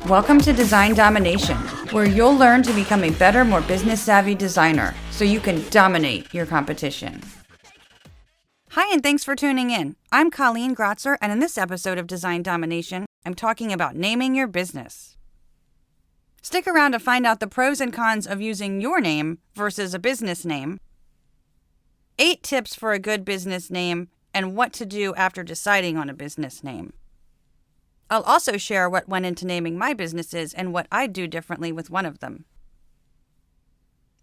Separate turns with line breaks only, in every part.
Welcome to Design Domination, where you'll learn to become a better, more business-savvy designer so you can dominate your competition. Hi, and thanks for tuning in. I'm Colleen Grotzer, and in this episode of Design Domination, I'm talking about naming your business. Stick around to find out the pros and cons of using your name versus a business name, 8 tips for a good business name, and what to do after deciding on a business name. I'll also share what went into naming my businesses and what I'd do differently with one of them.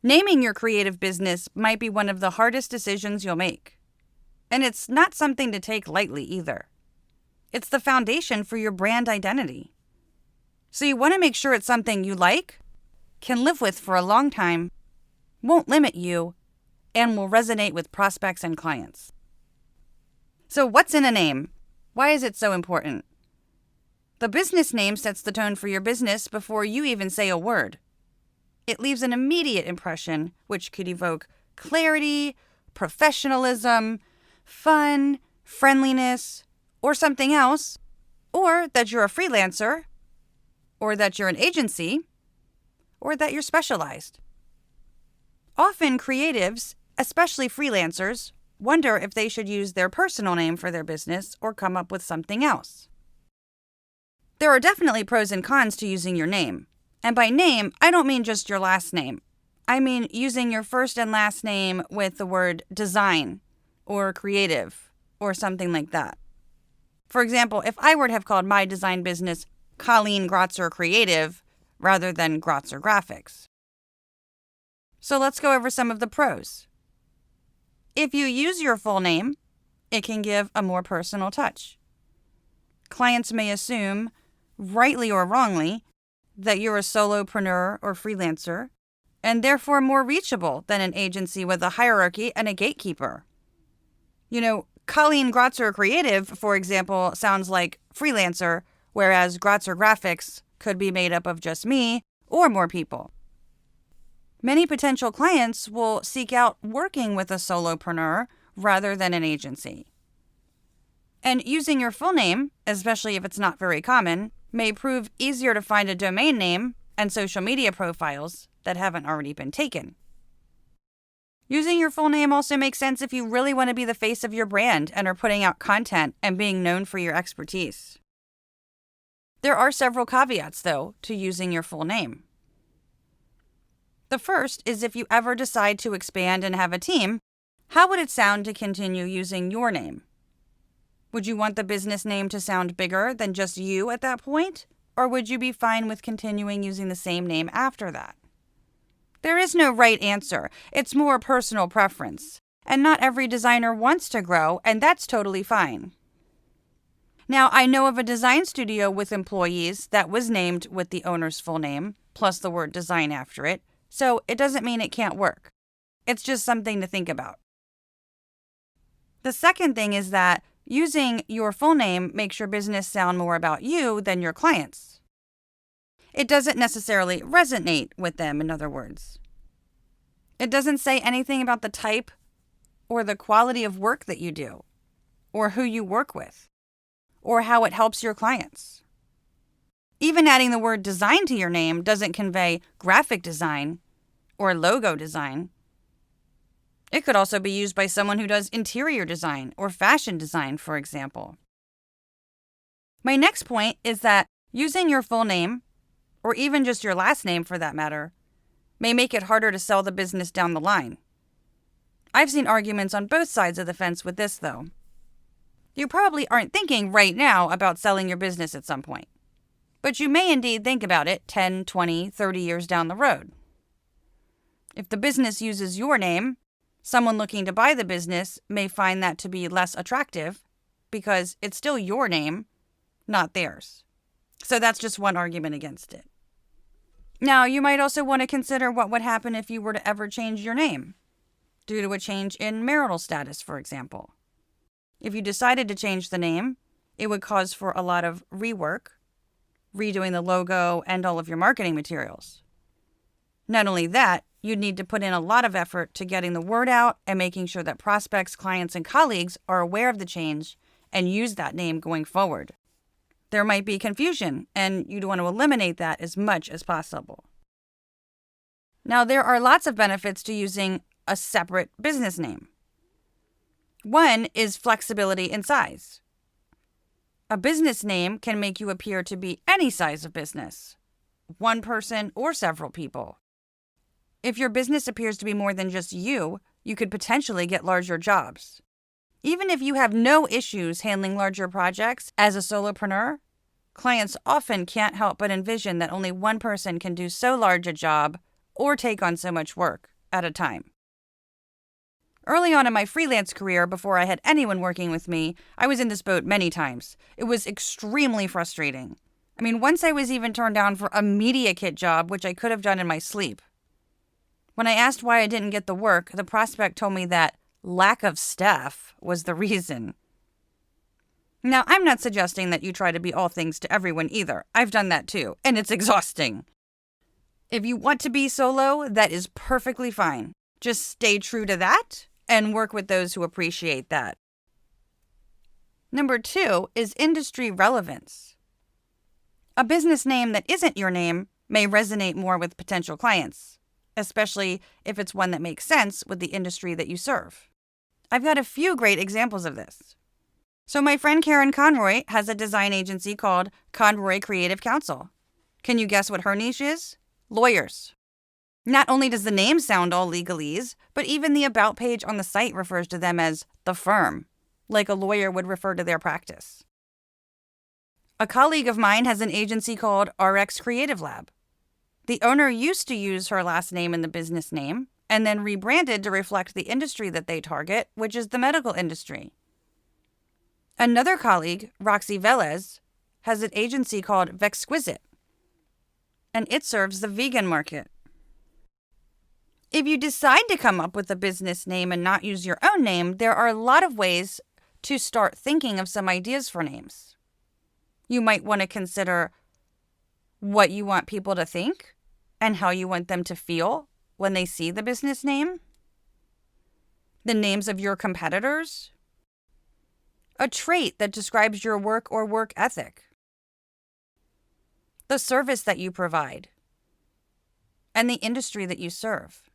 Naming your creative business might be one of the hardest decisions you'll make. And it's not something to take lightly either. It's the foundation for your brand identity. So you want to make sure it's something you like, can live with for a long time, won't limit you, and will resonate with prospects and clients. So what's in a name? Why is it so important? The business name sets the tone for your business before you even say a word. It leaves an immediate impression, which could evoke clarity, professionalism, fun, friendliness, or something else, or that you're a freelancer, or that you're an agency, or that you're specialized. Often creatives, especially freelancers, wonder if they should use their personal name for their business or come up with something else. There are definitely pros and cons to using your name. And by name, I don't mean just your last name. I mean using your first and last name with the word design or creative or something like that. For example, if I were to have called my design business Colleen Grotzer Creative rather than Grotzer Graphics. So let's go over some of the pros. If you use your full name, it can give a more personal touch. Clients may assume, rightly or wrongly, that you're a solopreneur or freelancer, and therefore more reachable than an agency with a hierarchy and a gatekeeper. Colleen Grotzer Creative, for example, sounds like freelancer, whereas Grotzer Graphics could be made up of just me or more people. Many potential clients will seek out working with a solopreneur rather than an agency. And using your full name, especially if it's not very common, may prove easier to find a domain name and social media profiles that haven't already been taken. Using your full name also makes sense if you really want to be the face of your brand and are putting out content and being known for your expertise. There are several caveats, though, to using your full name. The first is if you ever decide to expand and have a team, how would it sound to continue using your name? Would you want the business name to sound bigger than just you at that point? Or would you be fine with continuing using the same name after that? There is no right answer. It's more personal preference. And not every designer wants to grow, and that's totally fine. Now, I know of a design studio with employees that was named with the owner's full name, plus the word design after it, so it doesn't mean it can't work. It's just something to think about. The second thing is that using your full name makes your business sound more about you than your clients. It doesn't necessarily resonate with them, in other words. It doesn't say anything about the type or the quality of work that you do, or who you work with, or how it helps your clients. Even adding the word design to your name doesn't convey graphic design or logo design. It could also be used by someone who does interior design or fashion design, for example. My next point is that using your full name, or even just your last name for that matter, may make it harder to sell the business down the line. I've seen arguments on both sides of the fence with this, though. You probably aren't thinking right now about selling your business at some point, but you may indeed think about it 10, 20, 30 years down the road. If the business uses your name, someone looking to buy the business may find that to be less attractive because it's still your name, not theirs. So that's just one argument against it. Now, you might also want to consider what would happen if you were to ever change your name, due to a change in marital status, for example. If you decided to change the name, it would cause for a lot of rework, redoing the logo and all of your marketing materials. Not only that, you'd need to put in a lot of effort to getting the word out and making sure that prospects, clients, and colleagues are aware of the change and use that name going forward. There might be confusion, and you'd want to eliminate that as much as possible. Now, there are lots of benefits to using a separate business name. One is flexibility in size. A business name can make you appear to be any size of business, one person or several people. If your business appears to be more than just you could potentially get larger jobs. Even if you have no issues handling larger projects as a solopreneur, clients often can't help but envision that only one person can do so large a job or take on so much work at a time. Early on in my freelance career, before I had anyone working with me, I was in this boat many times. It was extremely frustrating. Once I was even turned down for a media kit job, which I could have done in my sleep. When I asked why I didn't get the work, the prospect told me that lack of staff was the reason. Now, I'm not suggesting that you try to be all things to everyone either. I've done that too, and it's exhausting. If you want to be solo, that is perfectly fine. Just stay true to that and work with those who appreciate that. Number 2 is industry relevance. A business name that isn't your name may resonate more with potential clients, especially if it's one that makes sense with the industry that you serve. I've got a few great examples of this. So my friend Karen Conroy has a design agency called Conroy Creative Counsel. Can you guess what her niche is? Lawyers. Not only does the name sound all legalese, but even the about page on the site refers to them as the firm, like a lawyer would refer to their practice. A colleague of mine has an agency called RX Creative Lab. The owner used to use her last name in the business name and then rebranded to reflect the industry that they target, which is the medical industry. Another colleague, Roxy Velez, has an agency called Vexquisite, and it serves the vegan market. If you decide to come up with a business name and not use your own name, there are a lot of ways to start thinking of some ideas for names. You might want to consider what you want people to think and how you want them to feel when they see the business name, the names of your competitors, a trait that describes your work or work ethic, the service that you provide, and the industry that you serve.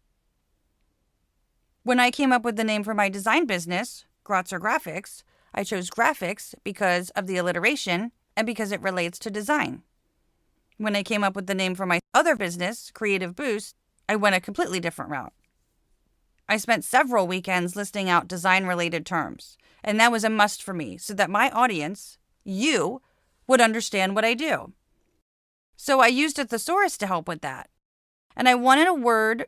When I came up with the name for my design business, Grotzer Graphics, I chose graphics because of the alliteration and because it relates to design. When I came up with the name for my other business, Creative Boost, I went a completely different route. I spent several weekends listing out design-related terms, and that was a must for me so that my audience, you, would understand what I do. So I used a thesaurus to help with that. And I wanted a word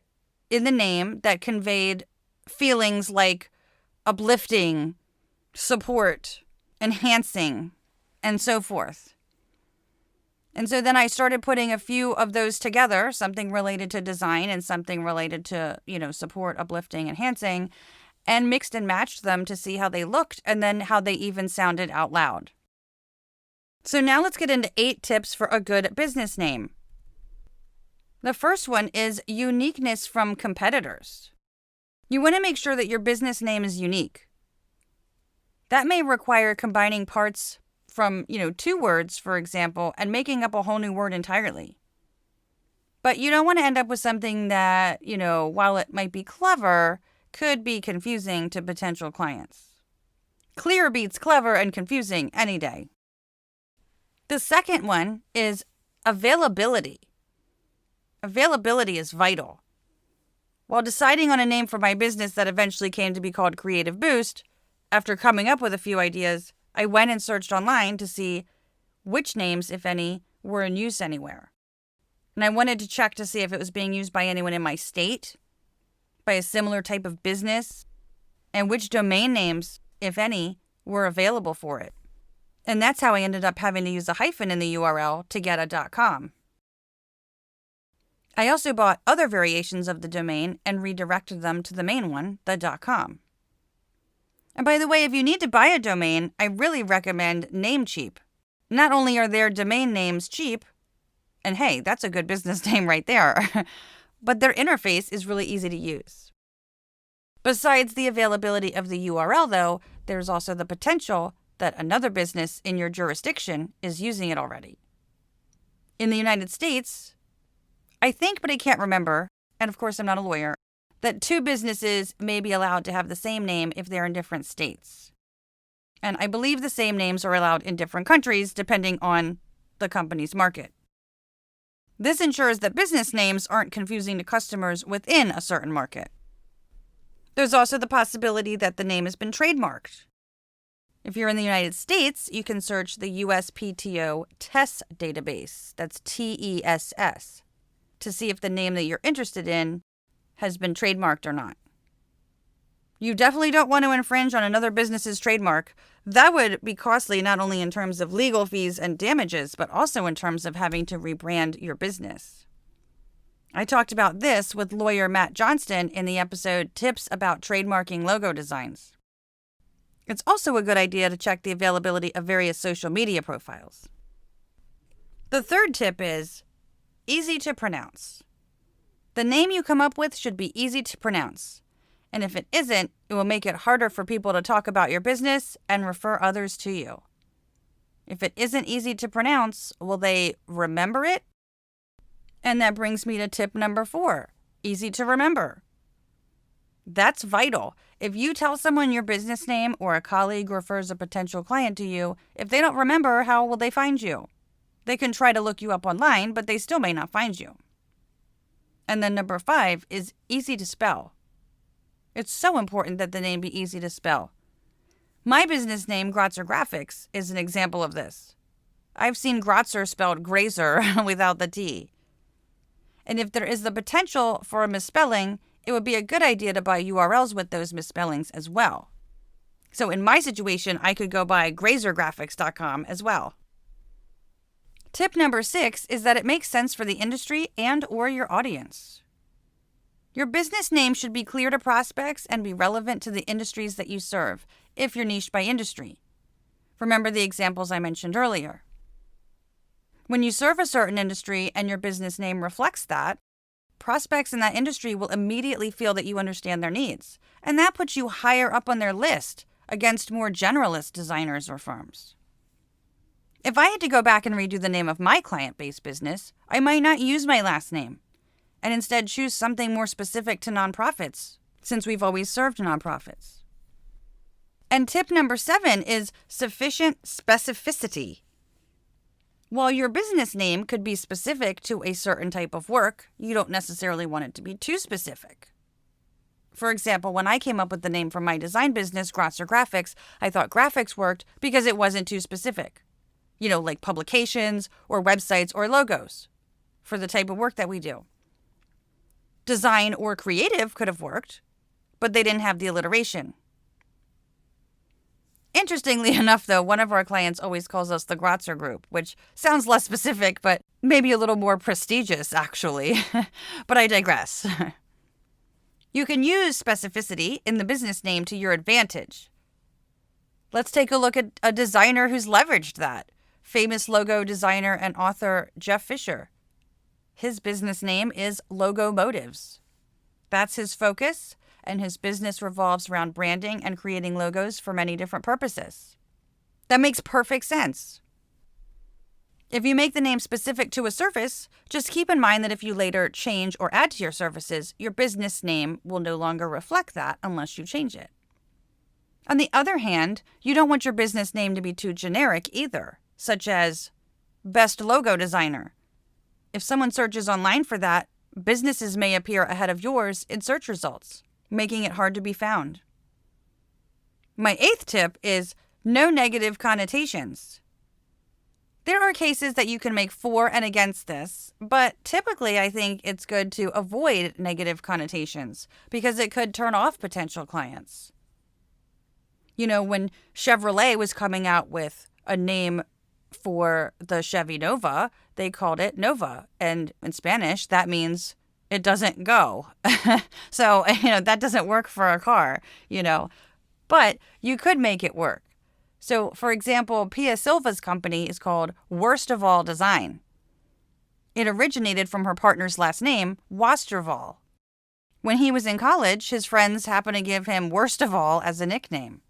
in the name that conveyed feelings like uplifting, support, enhancing, and so forth. And so then I started putting a few of those together, something related to design and something related to, support, uplifting, enhancing, and mixed and matched them to see how they looked and then how they even sounded out loud. So now let's get into 8 tips for a good business name. The first one is uniqueness from competitors. You want to make sure that your business name is unique. That may require combining parts from, 2 words, for example, and making up a whole new word entirely. But you don't want to end up with something that, while it might be clever, could be confusing to potential clients. Clear beats clever and confusing any day. The second one is availability. Availability is vital. While deciding on a name for my business that eventually came to be called Creative Boost, after coming up with a few ideas, I went and searched online to see which names, if any, were in use anywhere. And I wanted to check to see if it was being used by anyone in my state, by a similar type of business, and which domain names, if any, were available for it. And that's how I ended up having to use a hyphen in the URL to get a .com. I also bought other variations of the domain and redirected them to the main one, the .com. And by the way, if you need to buy a domain, I really recommend Namecheap. Not only are their domain names cheap, and hey, that's a good business name right there, but their interface is really easy to use. Besides the availability of the URL, though, there's also the potential that another business in your jurisdiction is using it already. In the United States, I think, but I can't remember, and of course I'm not a lawyer, that two businesses may be allowed to have the same name if they're in different states. And I believe the same names are allowed in different countries depending on the company's market. This ensures that business names aren't confusing to customers within a certain market. There's also the possibility that the name has been trademarked. If you're in the United States, you can search the USPTO TESS database, that's TESS, to see if the name that you're interested in has been trademarked or not. You definitely don't want to infringe on another business's trademark. That would be costly not only in terms of legal fees and damages, but also in terms of having to rebrand your business. I talked about this with lawyer Matt Johnston in the episode Tips About Trademarking Logo Designs. It's also a good idea to check the availability of various social media profiles. The third tip is easy to pronounce. The name you come up with should be easy to pronounce. And if it isn't, it will make it harder for people to talk about your business and refer others to you. If it isn't easy to pronounce, will they remember it? And that brings me to tip number 4, easy to remember. That's vital. If you tell someone your business name or a colleague refers a potential client to you, if they don't remember, how will they find you? They can try to look you up online, but they still may not find you. And then number 5 is easy to spell. It's so important that the name be easy to spell. My business name, Grotzer Graphics, is an example of this. I've seen Grotzer spelled Grazer without the T. And if there is the potential for a misspelling, it would be a good idea to buy URLs with those misspellings as well. So in my situation, I could go buy grazergraphics.com as well. Tip number 6 is that it makes sense for the industry and or your audience. Your business name should be clear to prospects and be relevant to the industries that you serve, if you're niched by industry. Remember the examples I mentioned earlier. When you serve a certain industry and your business name reflects that, prospects in that industry will immediately feel that you understand their needs, and that puts you higher up on their list against more generalist designers or firms. If I had to go back and redo the name of my client-based business, I might not use my last name, and instead choose something more specific to nonprofits, since we've always served nonprofits. And tip number 7 is sufficient specificity. While your business name could be specific to a certain type of work, you don't necessarily want it to be too specific. For example, when I came up with the name for my design business, Grotzer Graphics, I thought graphics worked because it wasn't too specific. Like publications or websites or logos for the type of work that we do. Design or creative could have worked, but they didn't have the alliteration. Interestingly enough, though, one of our clients always calls us the Grotzer Group, which sounds less specific, but maybe a little more prestigious, actually. But I digress. You can use specificity in the business name to your advantage. Let's take a look at a designer who's leveraged that. Famous logo designer and author Jeff Fisher. His business name is Logo Motives. That's his focus, and his business revolves around branding and creating logos for many different purposes. That makes perfect sense. If you make the name specific to a service, just keep in mind that if you later change or add to your services, your business name will no longer reflect that unless you change it. On the other hand, you don't want your business name to be too generic either, such as Best Logo Designer. If someone searches online for that, businesses may appear ahead of yours in search results, making it hard to be found. My 8th tip is no negative connotations. There are cases that you can make for and against this, but typically I think it's good to avoid negative connotations because it could turn off potential clients. When Chevrolet was coming out with a name for the Chevy Nova, they called it Nova. And in Spanish, that means it doesn't go. So, that doesn't work for a car, but you could make it work. So, for example, Pia Silva's company is called Worst of All Design. It originated from her partner's last name, Wasterval. When he was in college, his friends happened to give him Worst of All as a nickname.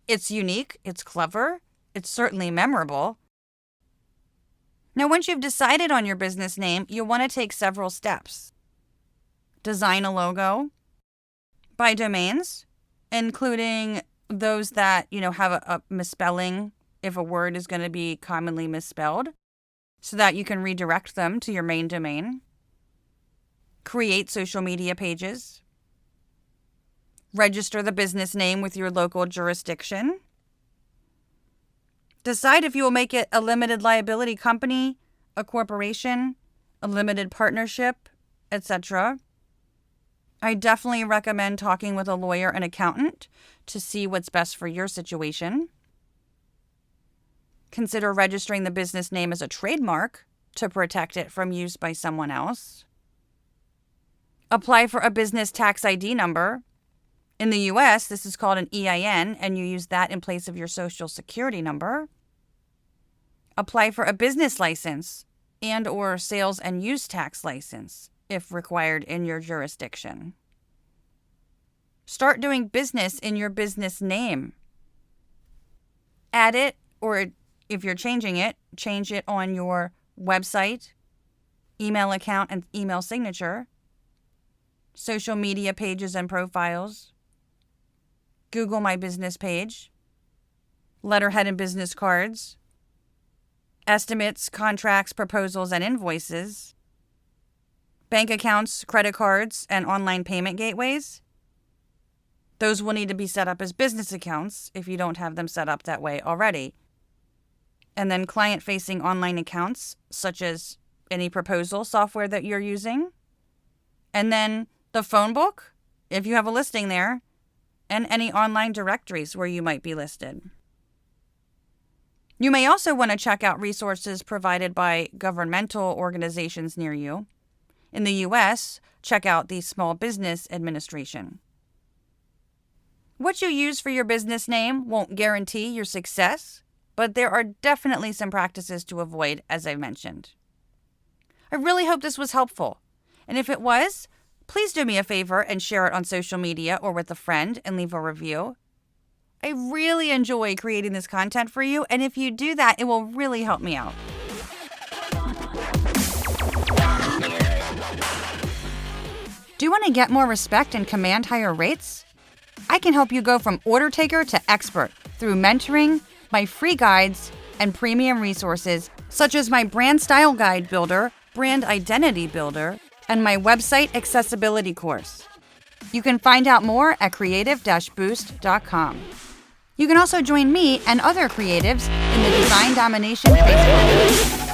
It's unique, it's clever, it's certainly memorable. Now, once you've decided on your business name, you'll want to take several steps. Design a logo, buy domains, including those that, have a misspelling if a word is going to be commonly misspelled, so that you can redirect them to your main domain. Create social media pages. Register the business name with your local jurisdiction. Decide if you will make it a limited liability company, a corporation, a limited partnership, etc. I definitely recommend talking with a lawyer and accountant to see what's best for your situation. Consider registering the business name as a trademark to protect it from use by someone else. Apply for a business tax ID number. In the U.S., this is called an EIN, and you use that in place of your social security number. Apply for a business license and/or sales and use tax license, if required in your jurisdiction. Start doing business in your business name. Add it, or if you're changing it, change it on your website, email account and email signature, social media pages and profiles, Google My Business page, letterhead and business cards, estimates, contracts, proposals, and invoices, bank accounts, credit cards, and online payment gateways. Those will need to be set up as business accounts if you don't have them set up that way already. And then client-facing online accounts, such as any proposal software that you're using. And then the phone book, if you have a listing there, and any online directories where you might be listed. You may also want to check out resources provided by governmental organizations near you. In the U.S., check out the Small Business Administration. What you use for your business name won't guarantee your success, but there are definitely some practices to avoid, as I mentioned. I really hope this was helpful, and if it was, please do me a favor and share it on social media or with a friend and leave a review. I really enjoy creating this content for you, and if you do that, it will really help me out. Do you want to get more respect and command higher rates? I can help you go from order taker to expert through mentoring, my free guides, and premium resources such as my brand style guide builder, brand identity builder, and my website accessibility course. You can find out more at creative-boost.com. You can also join me and other creatives in the Design Domination Facebook group.